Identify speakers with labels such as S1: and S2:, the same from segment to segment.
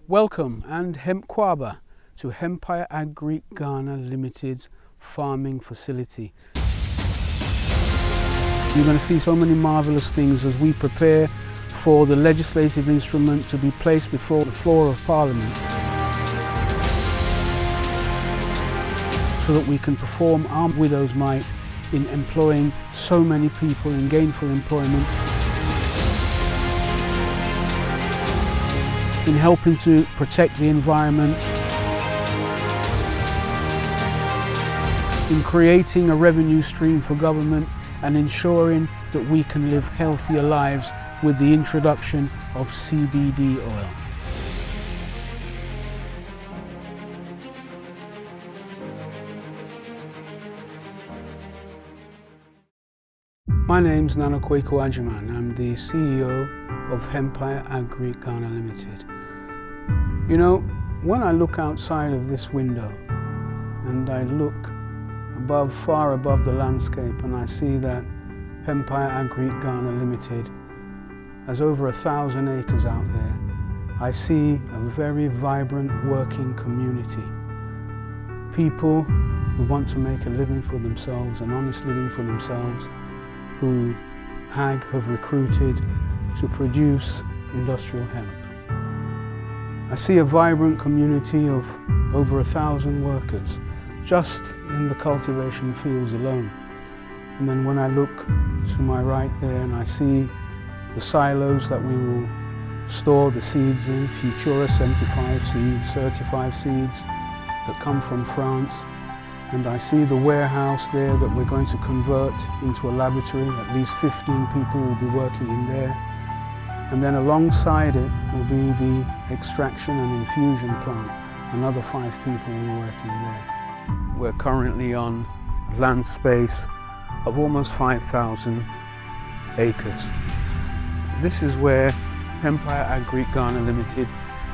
S1: Welcome and Hemp Kwaba to Hempire Agric Ghana Ltd's farming facility. You're going to see so many marvellous things as we prepare for the legislative instrument to be placed before the floor of Parliament, so that we can perform our widow's might in employing so many people in gainful employment, in helping to protect the environment, in creating a revenue stream for government and ensuring that we can live healthier lives with the introduction of CBD oil. My name's Nana Kwaku Ajiman. I'm the CEO of Hempire Agric Ghana Ltd. You know, when I look outside of this window and I look far above the landscape, and I see that Hempire Agric Ghana Ltd has over 1,000 acres out there, I see a very vibrant working community. People who want to make a living for themselves, an honest living for themselves, who HAG have recruited to produce industrial hemp. I see a vibrant community of over 1,000 workers just in the cultivation fields alone. And then when I look to my right there and I see the silos that we will store the seeds in, Futura 75 seeds, certified seeds that come from France. And I see the warehouse there that we're going to convert into a laboratory. At least 15 people will be working in there. And then alongside it will be the extraction and infusion plant. Another 5 people will be working there. We're currently on land space of almost 5,000 acres. This is where Hempire Agric Ghana Ltd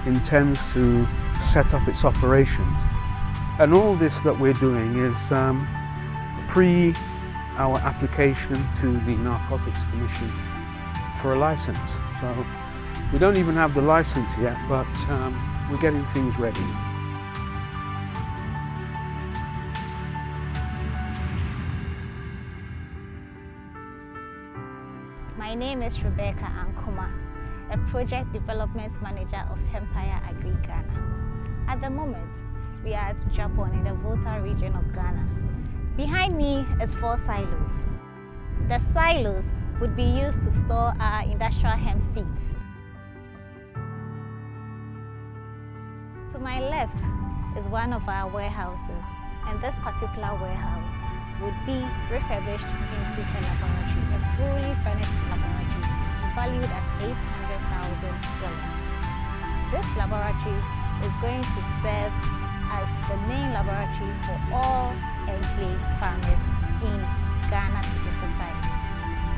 S1: intends to set up its operations. And all this that we're doing is pre our application to the Narcotics Commission for a license. So we don't even have the license yet, but we're getting things ready.
S2: My name is Rebecca Ankuma, a Project Development Manager of Hempire Agric Ghana. At the moment, we are at Japan in the Volta region of Ghana. Behind me is 4 silos. The silos would be used to store our industrial hemp seeds. To my left is one of our warehouses, and this particular warehouse would be refurbished into a laboratory, a fully furnished laboratory valued at $800,000. This laboratory is going to serve as the main laboratory for all enclave farmers in Ghana, to be precise.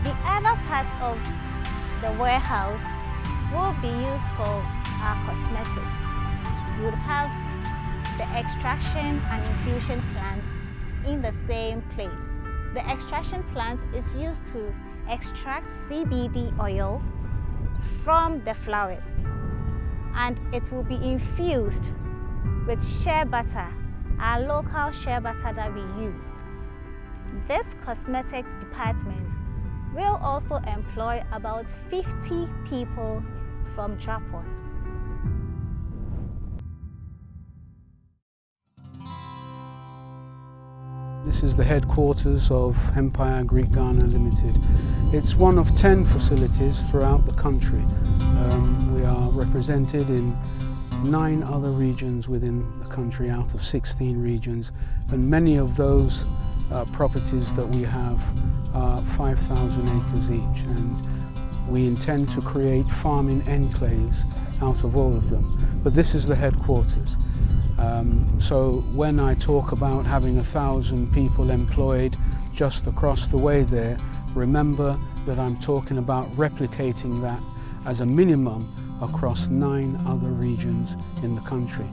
S2: The other part of the warehouse will be used for our cosmetics. We would have the extraction and infusion plants in the same place. The extraction plant is used to extract CBD oil from the flowers, and it will be infused with shea butter, our local shea butter that we use. This cosmetic department will also employ about 50 people from Japan.
S1: This is the headquarters of Hempire Agric Ghana Ltd. It's one of 10 facilities throughout the country. We are represented in 9 other regions within the country out of 16 regions, and many of those properties that we have are 5,000 acres each, and we intend to create farming enclaves out of all of them. But this is the headquarters. So when I talk about having 1,000 people employed just across the way there, remember that I'm talking about replicating that as a minimum across 9 other regions in the country.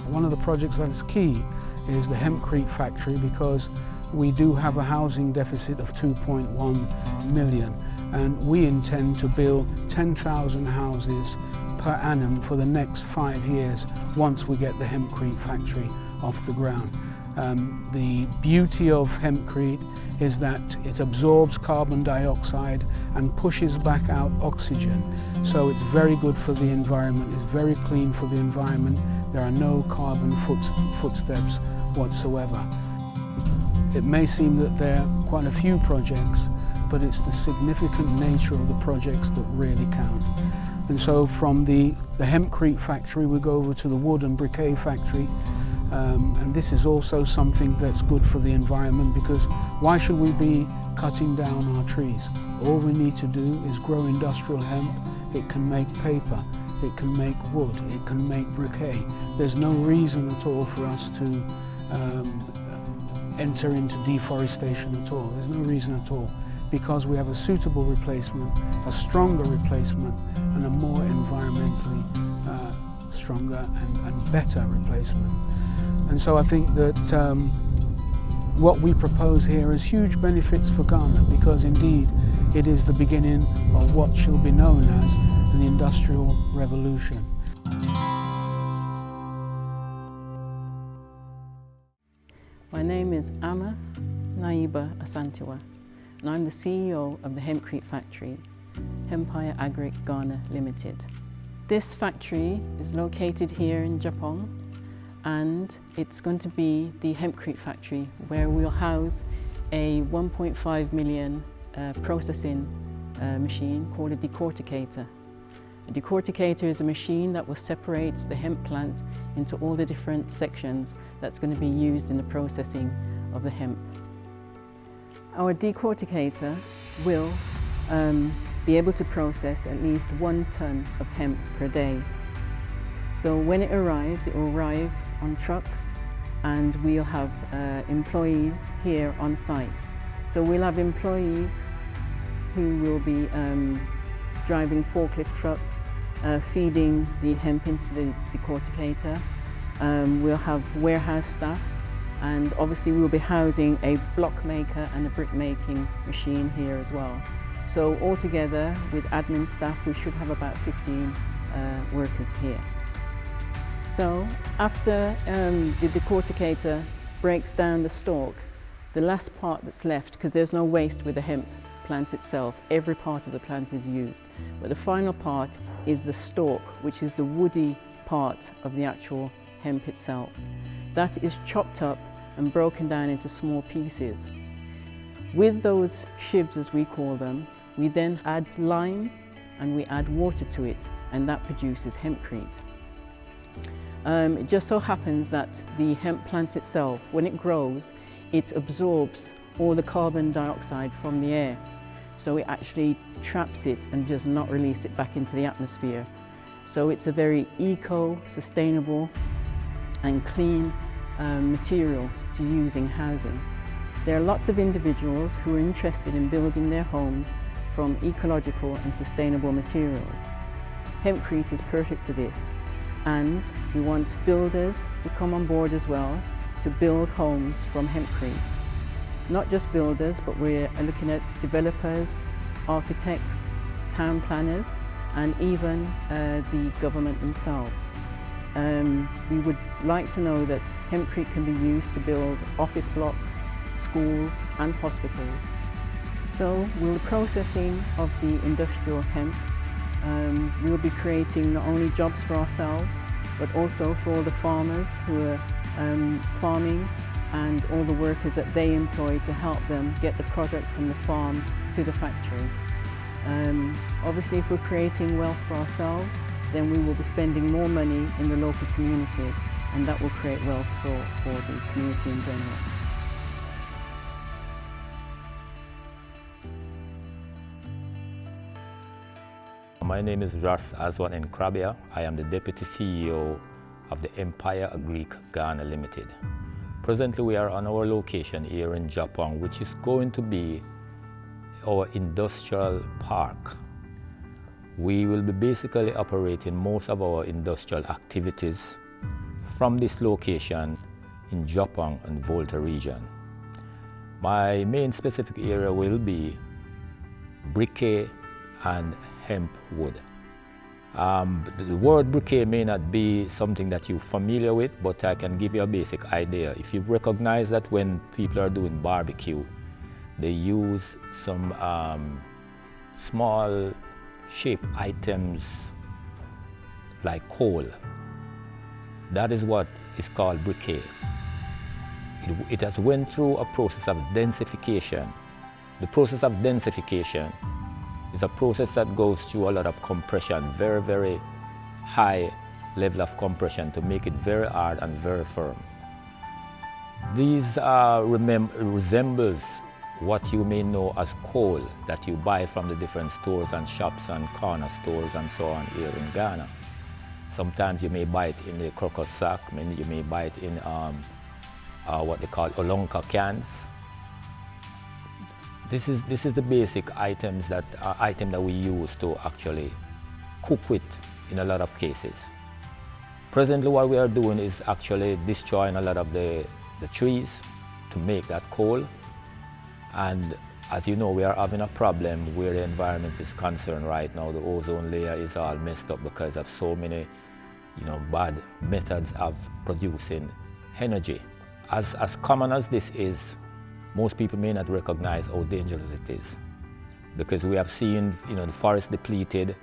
S1: One of the projects that is key is the hemp crete factory, because we do have a housing deficit of 2.1 million, and we intend to build 10,000 houses per annum for the next 5 years once we get the hempcrete factory off the ground. The beauty of hempcrete is that it absorbs carbon dioxide and pushes back out oxygen. So it's very good for the environment, it's very clean for the environment. There are no carbon footsteps whatsoever. It may seem that there are quite a few projects, but it's the significant nature of the projects that really count. And so from the hempcrete factory we go over to the wood and briquet factory. And this is also something that's good for the environment, because why should we be cutting down our trees? All we need to do is grow industrial hemp. It can make paper, it can make wood, it can make briquet. There's no reason at all for us to enter into deforestation at all. There's no reason at all, because we have a suitable replacement, a stronger replacement, and a more environmentally stronger and better replacement. And so I think that what we propose here is huge benefits for Ghana, because indeed it is the beginning of what shall be known as an industrial revolution.
S3: My name is Ama Naiba Asantewa, and I'm the CEO of the hempcrete factory, Hempire Agric Ghana Ltd. This factory is located here in Japong, and it's going to be the hempcrete factory where we'll house a 1.5 million processing machine called a decorticator. A decorticator is a machine that will separate the hemp plant into all the different sections that's going to be used in the processing of the hemp. Our decorticator will be able to process at least 1 ton of hemp per day. So when it will arrive on trucks, and we'll have employees here on site. So we'll have employees who will be driving forklift trucks, feeding the hemp into the decorticator. We'll have warehouse staff, and obviously we'll be housing a block maker and a brick making machine here as well. So altogether with admin staff we should have about 15 workers here. So after the decorticator breaks down the stalk, the last part that's left, because there's no waste with the hemp plant itself, every part of the plant is used, but the final part is the stalk, which is the woody part of the actual hemp itself. That is chopped up and broken down into small pieces. With those shibs, as we call them, we then add lime and we add water to it, and that produces hempcrete. It just so happens that the hemp plant itself, when it grows, it absorbs all the carbon dioxide from the air. So it actually traps it and does not release it back into the atmosphere. So it's a very eco-sustainable and clean material to use in housing. There are lots of individuals who are interested in building their homes from ecological and sustainable materials. Hempcrete is perfect for this, and we want builders to come on board as well to build homes from hempcrete. Not just builders, but we're looking at developers, architects, town planners, and even the government themselves. We would like to know that hempcrete can be used to build office blocks, schools and hospitals. So with the processing of the industrial hemp, we'll be creating not only jobs for ourselves, but also for all the farmers who are farming, and all the workers that they employ to help them get the product from the farm to the factory. Obviously, if we're creating wealth for ourselves, then we will be spending more money in the local communities, and that will create wealth for the community in general.
S4: My name is Ras Aswan Nkrabia. I am the Deputy CEO of the Hempire Agric Ghana Ltd. Presently we are on our location here in Japong, which is going to be our industrial park. We will be basically operating most of our industrial activities from this location in Japong and Volta region. My main specific area will be briquet and hemp wood. The word briquet may not be something that you're familiar with, but I can give you a basic idea. If you recognize that when people are doing barbecue, they use some small shaped items like coal. That is what is called briquet. It has went through a process of densification. The process of densification is a process that goes through a lot of compression, very, very high level of compression to make it very hard and very firm. These resembles what you may know as coal that you buy from the different stores and shops and corner stores and so on here in Ghana. Sometimes you may buy it in the crocus sack, you may buy it in what they call olonka cans. This is the basic items that item that we use to actually cook with in a lot of cases. Presently what we are doing is actually destroying a lot of the trees to make that coal. And as you know, we are having a problem where the environment is concerned right now. The ozone layer is all messed up because of so many bad methods of producing energy. As common as this is, most people may not recognize how dangerous it is, because we have seen the forest depleted,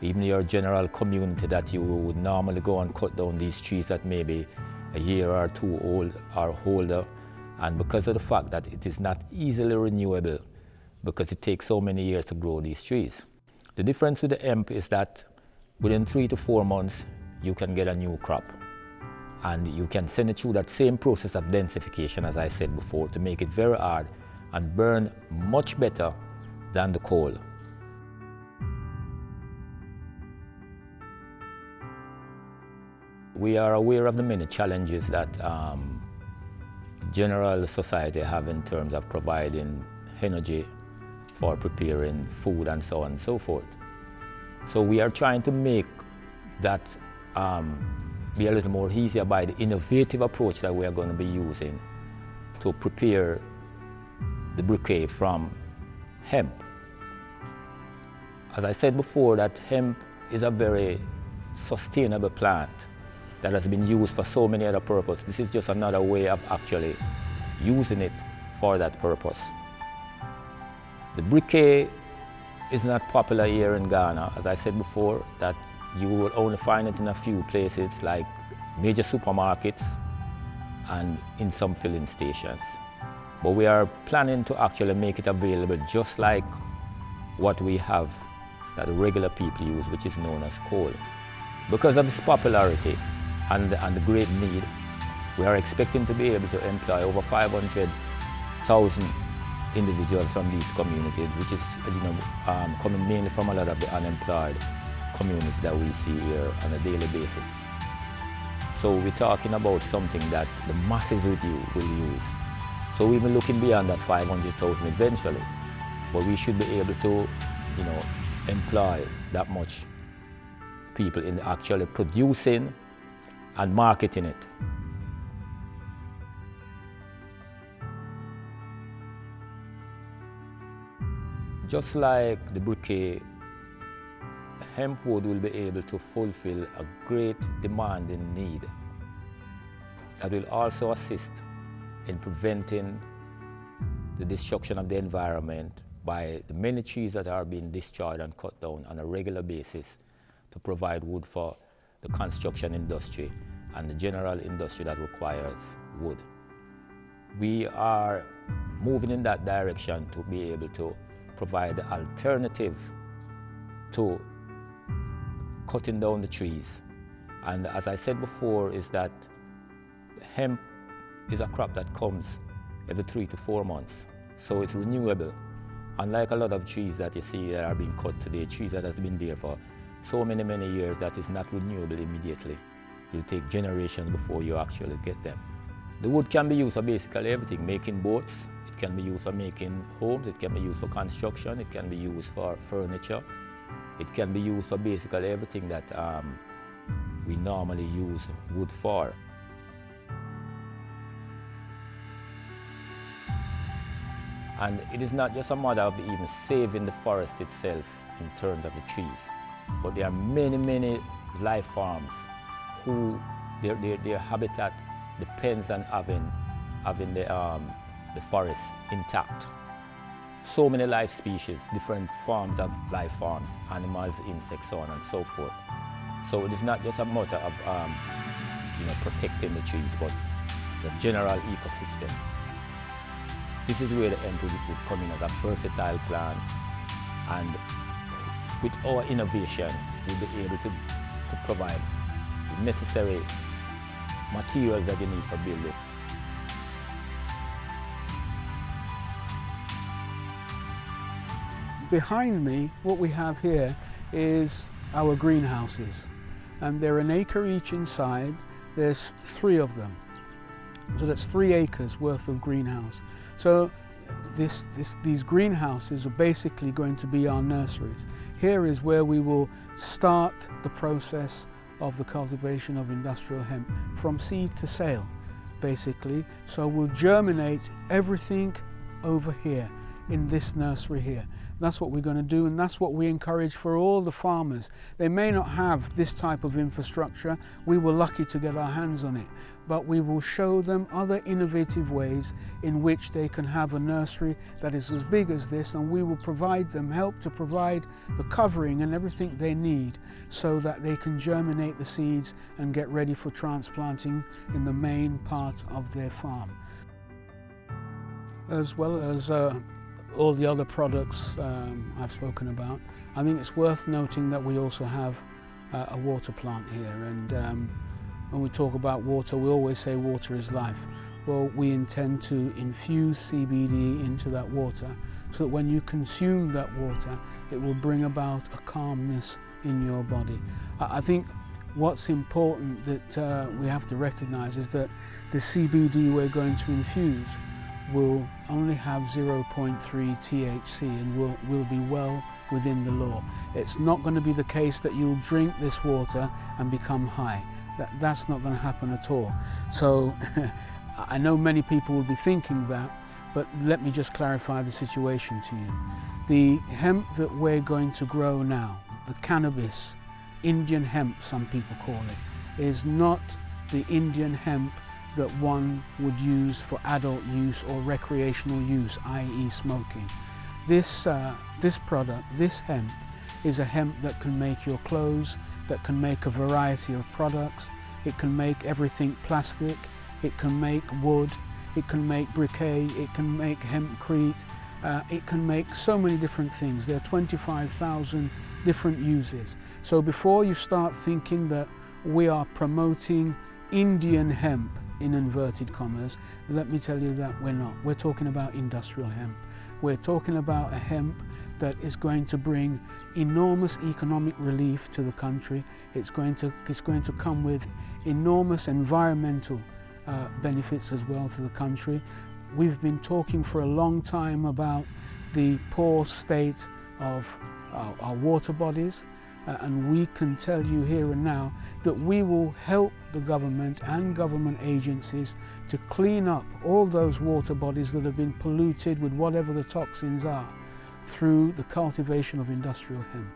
S4: even your general community that you would normally go and cut down these trees that may be a year or two old or older, and because of the fact that it is not easily renewable, because it takes so many years to grow these trees. The difference with the hemp is that within 3 to 4 months you can get a new crop. And you can send it through that same process of densification, as I said before, to make it very hard and burn much better than the coal. We are aware of the many challenges that general society have in terms of providing energy for preparing food and so on and so forth. So we are trying to make that be a little more easier by the innovative approach that we are going to be using to prepare the briquet from hemp. As I said before, that hemp is a very sustainable plant that has been used for so many other purposes. This is just another way of actually using it for that purpose. The briquet is not popular here in Ghana. As I said before, that you will only find it in a few places like major supermarkets and in some filling stations. But we are planning to actually make it available just like what we have that regular people use, which is known as coal. Because of its popularity and the great need, we are expecting to be able to employ over 500,000 individuals from these communities, which is coming mainly from a lot of the unemployed communities that we see here on a daily basis. So we're talking about something that the masses will use. So we've been looking beyond that 500,000 eventually, but we should be able to, employ that much people in actually producing and marketing it. Just like the briquet, hemp wood will be able to fulfill a great demanding need that will also assist in preventing the destruction of the environment by the many trees that are being destroyed and cut down on a regular basis to provide wood for the construction industry and the general industry that requires wood. We are moving in that direction to be able to provide the alternative to cutting down the trees. And as I said before, is that hemp is a crop that comes every 3 to 4 months, so it's renewable. Unlike a lot of trees that you see that are being cut today, trees that has been there for so many years, that is not renewable immediately. It will take generations before you actually get them. The wood can be used for basically everything, making boats, it can be used for making homes, it can be used for construction, it can be used for furniture, it can be used for basically everything that we normally use wood for. And it is not just a matter of even saving the forest itself in terms of the trees, but there are many life forms who their habitat depends on having the forest intact. So many life species, different forms of life forms, animals, insects, so on and so forth. So it is not just a matter of protecting the trees, but the general ecosystem. This is where the hemp would come in as a versatile plant, and with our innovation, we'll be able to provide the necessary materials that you need for building.
S1: Behind me, what we have here is our greenhouses, and they're an acre each inside. There's 3 of them, so that's 3 acres worth of greenhouse. So these greenhouses are basically going to be our nurseries. Here is where we will start the process of the cultivation of industrial hemp from seed to sale, basically. So we'll germinate everything over here in this nursery here. That's what we're going to do, and that's what we encourage for all the farmers. They may not have this type of infrastructure. We were lucky to get our hands on it, but we will show them other innovative ways in which they can have a nursery that is as big as this, and we will provide them, help to provide the covering and everything they need so that they can germinate the seeds and get ready for transplanting in the main part of their farm. As well as all the other products I've spoken about, I think it's worth noting that we also have a water plant here, and when we talk about water, we always say water is life. Well, we intend to infuse CBD into that water so that when you consume that water, it will bring about a calmness in your body. I think what's important that we have to recognize is that the CBD we're going to infuse will only have 0.3 THC and will be well within the law. It's not going to be the case that you'll drink this water and become high. That's not going to happen at all. So I know many people will be thinking that, but let me just clarify the situation to you. The hemp that we're going to grow now, the cannabis, Indian hemp some people call it, is not the Indian hemp that one would use for adult use or recreational use, i.e. smoking. This product, this hemp, is a hemp that can make your clothes, that can make a variety of products. It can make everything plastic, it can make wood, it can make briquet, it can make hemp crete, it can make so many different things. There are 25,000 different uses. So before you start thinking that we are promoting Indian hemp, in inverted commas, let me tell you that we're not. We're talking about industrial hemp. We're talking about a hemp that is going to bring enormous economic relief to the country. It's going to come with enormous environmental benefits as well to the country. We've been talking for a long time about the poor state of our water bodies, and we can tell you here and now that we will help the government and government agencies to clean up all those water bodies that have been polluted with whatever the toxins are through the cultivation of industrial hemp.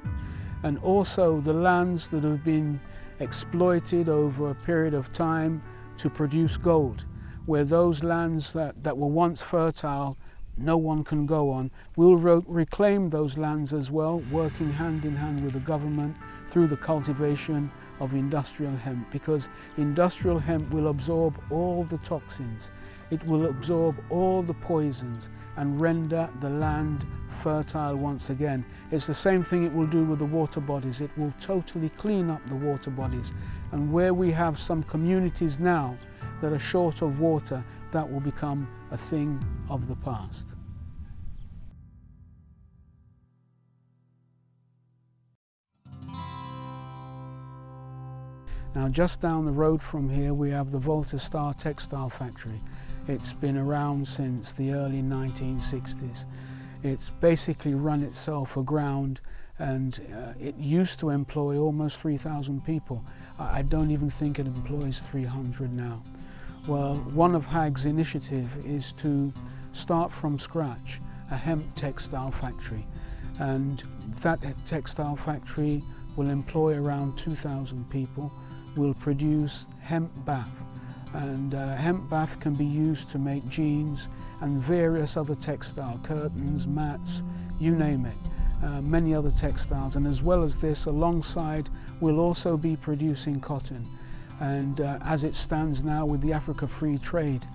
S1: And also the lands that have been exploited over a period of time to produce gold, where those lands that were once fertile no one can go on. We'll reclaim those lands as well, working hand in hand with the government through the cultivation of industrial hemp, because industrial hemp will absorb all the toxins, it will absorb all the poisons and render the land fertile once again. It's the same thing it will do with the water bodies. It will totally clean up the water bodies, and where we have some communities now that are short of water, that will become a thing of the past. Now just down the road from here we have the Volta Star textile factory. It's been around since the early 1960s. It's basically run itself aground, and it used to employ almost 3,000 people. I don't even think it employs 300 now. Well, one of HAG's initiative is to start from scratch a hemp textile factory, and that textile factory will employ around 2,000 people, will produce hemp bath, and hemp bath can be used to make jeans and various other textile, curtains, mats, you name it, many other textiles. And as well as this, alongside, we'll also be producing cotton. And as it stands now with the Africa Free Trade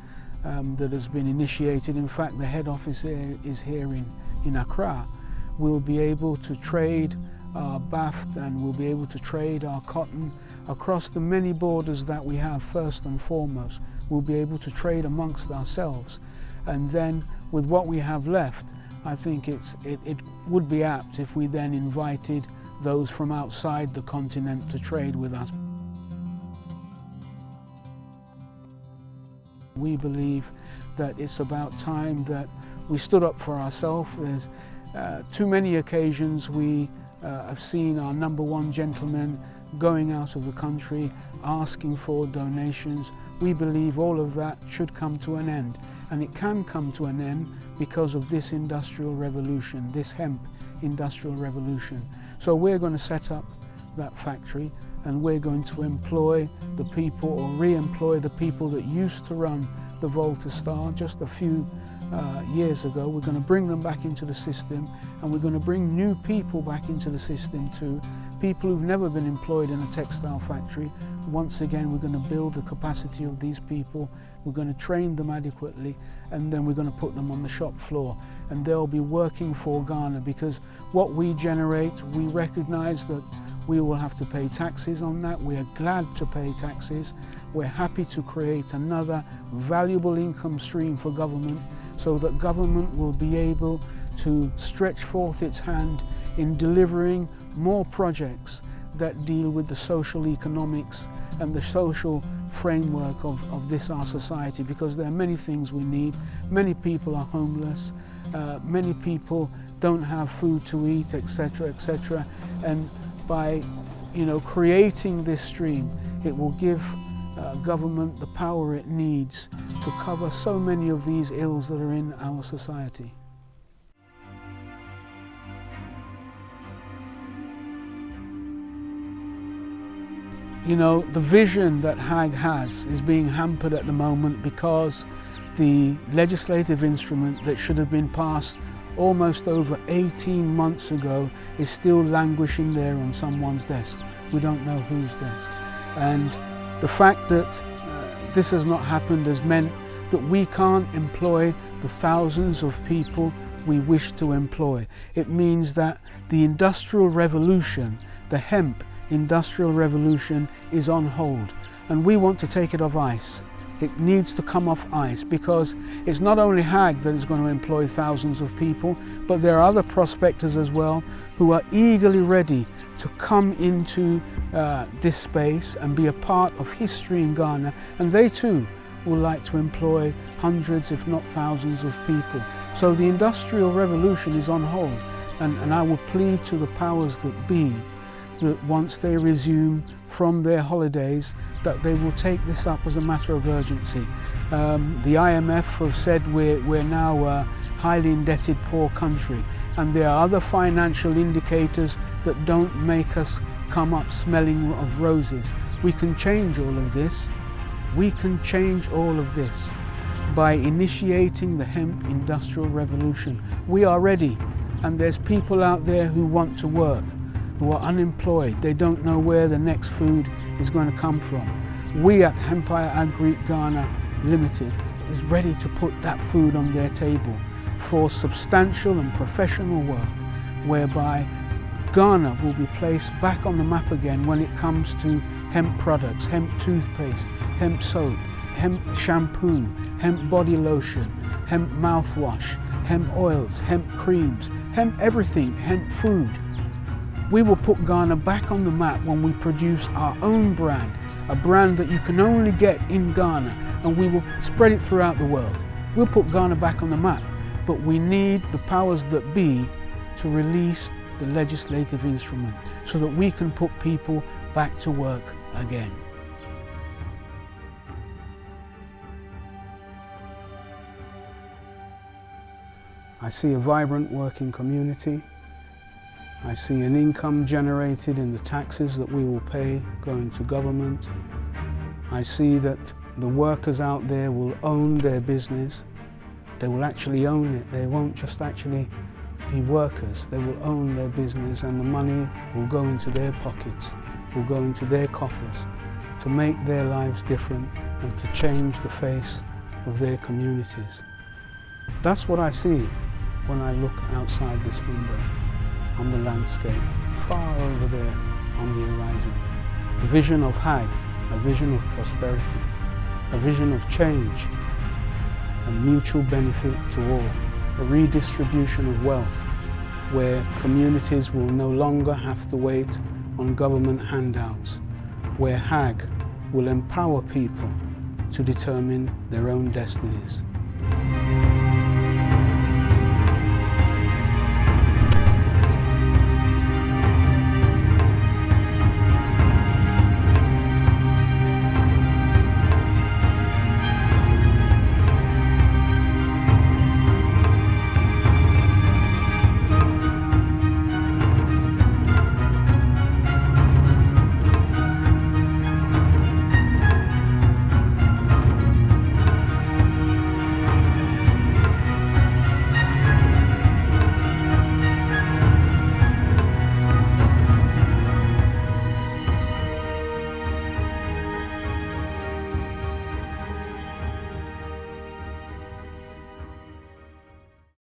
S1: that has been initiated, in fact the head office is here in Accra, we'll be able to trade our bath and we'll be able to trade our cotton across the many borders that we have. First and foremost, we'll be able to trade amongst ourselves, and then with what we have left, I think it would be apt if we then invited those from outside the continent to trade with us. We believe that it's about time that we stood up for ourselves. There's too many occasions we have seen our #1 gentleman going out of the country asking for donations. We believe all of that should come to an end, and it can come to an end because of this industrial revolution, this hemp industrial revolution. So we're going to set up that factory, and we're going to employ the people, or re-employ the people that used to run the Volta Star just a few years ago. We're going to bring them back into the system, and we're going to bring new people back into the system too, people who've never been employed in a textile factory. Once again, we're going to build the capacity of these people, we're going to train them adequately, and then we're going to put them on the shop floor, and they'll be working for Ghana, because what we generate, we recognize that we will have to pay taxes on that. We are glad to pay taxes. We're happy to create another valuable income stream for government, so that government will be able to stretch forth its hand in delivering more projects that deal with the social economics and the social framework of this our society, because there are many things we need. Many people are homeless, many people don't have food to eat, etc., etc. And by creating this stream, it will give government the power it needs to cover so many of these ills that are in our society. The vision that HAG has is being hampered at the moment because the legislative instrument that should have been passed almost over 18 months ago is still languishing there on someone's desk. We don't know whose desk. And the fact that this has not happened has meant that we can't employ the thousands of people we wish to employ. It means that the industrial revolution, the hemp industrial revolution, is on hold, and we want to take it off ice. It needs to come off ice, because it's not only HAG that is going to employ thousands of people, but there are other prospectors as well who are eagerly ready to come into this space and be a part of history in Ghana, and they too would like to employ hundreds if not thousands of people. So the industrial revolution is on hold, and I will plead to the powers that be that once they resume from their holidays, that they will take this up as a matter of urgency. The IMF have said we're now a highly indebted poor country, and there are other financial indicators that don't make us come up smelling of roses. We can change all of this. We can change all of this by initiating the hemp industrial revolution. We are ready, and there's people out there who want to work, who are unemployed. They don't know where the next food is going to come from. We at Hempire Agric Ghana Ltd is ready to put that food on their table for substantial and professional work, whereby Ghana will be placed back on the map again when it comes to hemp products, hemp toothpaste, hemp soap, hemp shampoo, hemp body lotion, hemp mouthwash, hemp oils, hemp creams, hemp everything, hemp food. We will put Ghana back on the map when we produce our own brand, a brand that you can only get in Ghana, and we will spread it throughout the world. We'll put Ghana back on the map, but we need the powers that be to release the legislative instrument so that we can put people back to work again. I see a vibrant working community. I see an income generated in the taxes that we will pay going to government. I see that the workers out there will own their business. They will actually own it. They won't just actually be workers. They will own their business, and the money will go into their pockets, will go into their coffers to make their lives different and to change the face of their communities. That's what I see when I look outside this window on the landscape, far over there on the horizon. A vision of HAG, a vision of prosperity, a vision of change, a mutual benefit to all, a redistribution of wealth where communities will no longer have to wait on government handouts, where HAG will empower people to determine their own destinies.